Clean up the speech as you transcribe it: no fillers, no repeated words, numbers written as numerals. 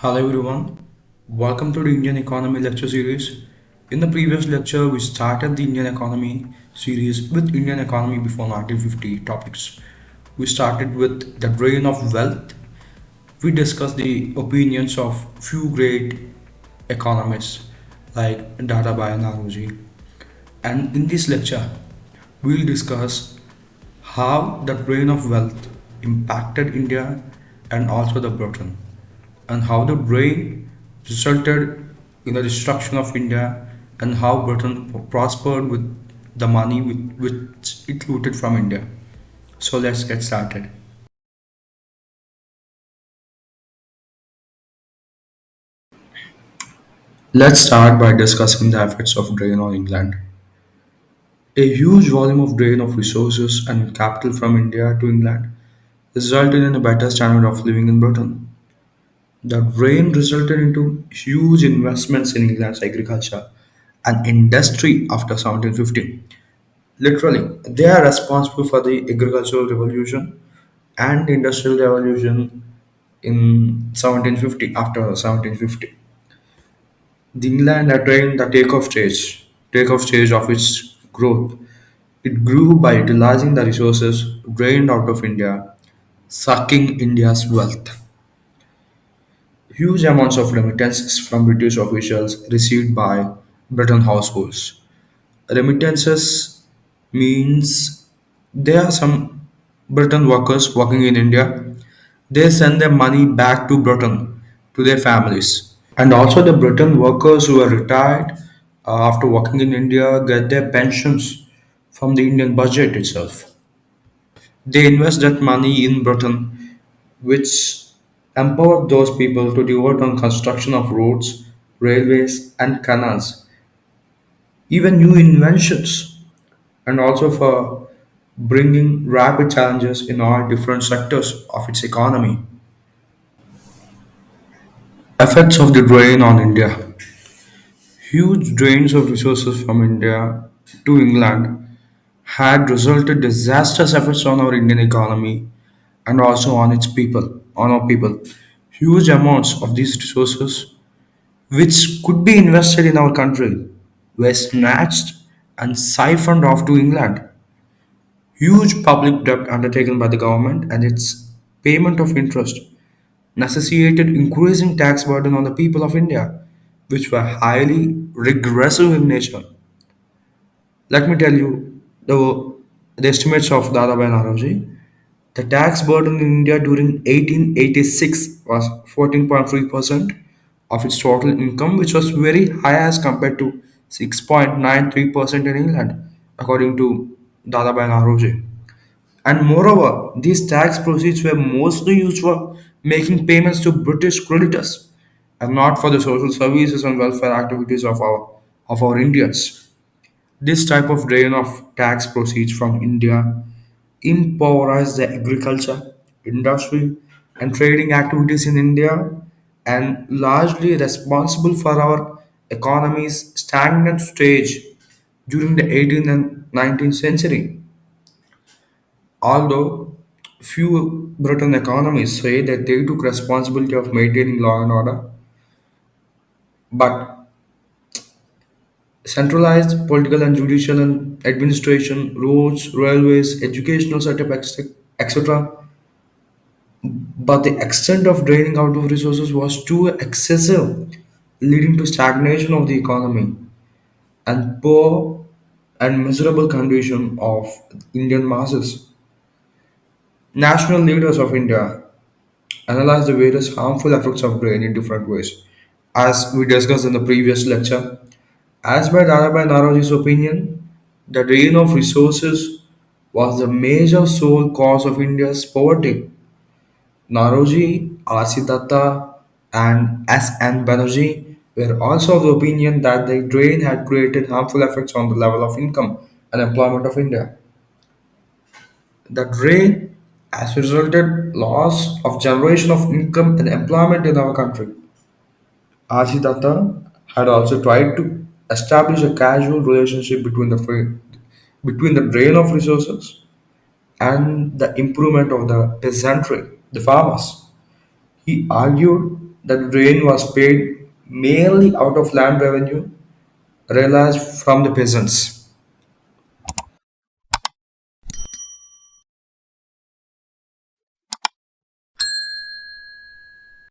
Hello everyone, welcome to the Indian Economy Lecture Series. In the previous lecture, we started the Indian Economy series with Indian Economy before 1950 topics. We started with the drain of wealth. We discussed the opinions of few great economists like Dadabai and Naroji. And in this lecture, we'll discuss how the drain of wealth impacted India and also the Britain, and how the drain resulted in the destruction of India, and how Britain prospered with the money which it looted from India. So let's get started. Let's start by discussing the effects of drain on England. A huge volume of drain of resources and capital from India to England resulted in a better standard of living in Britain. The drain resulted into huge investments in England's agriculture and industry after 1750. Literally, they are responsible for the agricultural revolution and the industrial revolution in 1750. After 1750, the England attained the takeoff stage of its growth. It grew by utilizing the resources drained out of India, sucking India's wealth. Huge amounts of remittances from British officials received by Britain households. Remittances means there are some Britain workers working in India. They send their money back to Britain to their families. And also the Britain workers who are retired after working in India get their pensions from the Indian budget itself. They invest that money in Britain, which empowered those people to devote on construction of roads, railways, and canals, even new inventions, and also for bringing rapid challenges in all different sectors of its economy. Effects of the drain on India. Huge drains of resources from India to England had resulted disastrous effects on our Indian economy and also on its people, on our people. Huge amounts of these resources, which could be invested in our country, were snatched and siphoned off to England. Huge public debt undertaken by the government and its payment of interest necessitated increasing tax burden on the people of India, which were highly regressive in nature. Let me tell you the estimates of Dadabhai Naroji. The tax burden in India during 1886 was 14.3% of its total income, which was very high as compared to 6.93% in England, according to Dadabhai Naroji. And moreover, these tax proceeds were mostly used for making payments to British creditors and not for the social services and welfare activities of our Indians. This type of drain of tax proceeds from India impoverished the agriculture, industry, and trading activities in India and largely responsible for our economy's stagnant stage during the 18th and 19th century. Although few Britain economists say that they took responsibility of maintaining law and order, but centralized political and judicial and administration, roads, railways, educational setup, etc. But the extent of draining out of resources was too excessive, leading to stagnation of the economy and poor and miserable condition of Indian masses. National leaders of India analyze the various harmful effects of grain in different ways. As we discussed in the previous lecture, as by Dadabai Naroji's opinion, the drain of resources was the major sole cause of India's poverty. Naroji, R.C. Datta, and S.N. Banerjee were also of the opinion that the drain had created harmful effects on the level of income and employment of India. The drain has resulted loss of generation of income and employment in our country. R.C. Datta had also tried to establish a casual relationship between the drain of resources and the improvement of the peasantry, the farmers. He argued The drain was paid mainly out of land revenue realized from the peasants.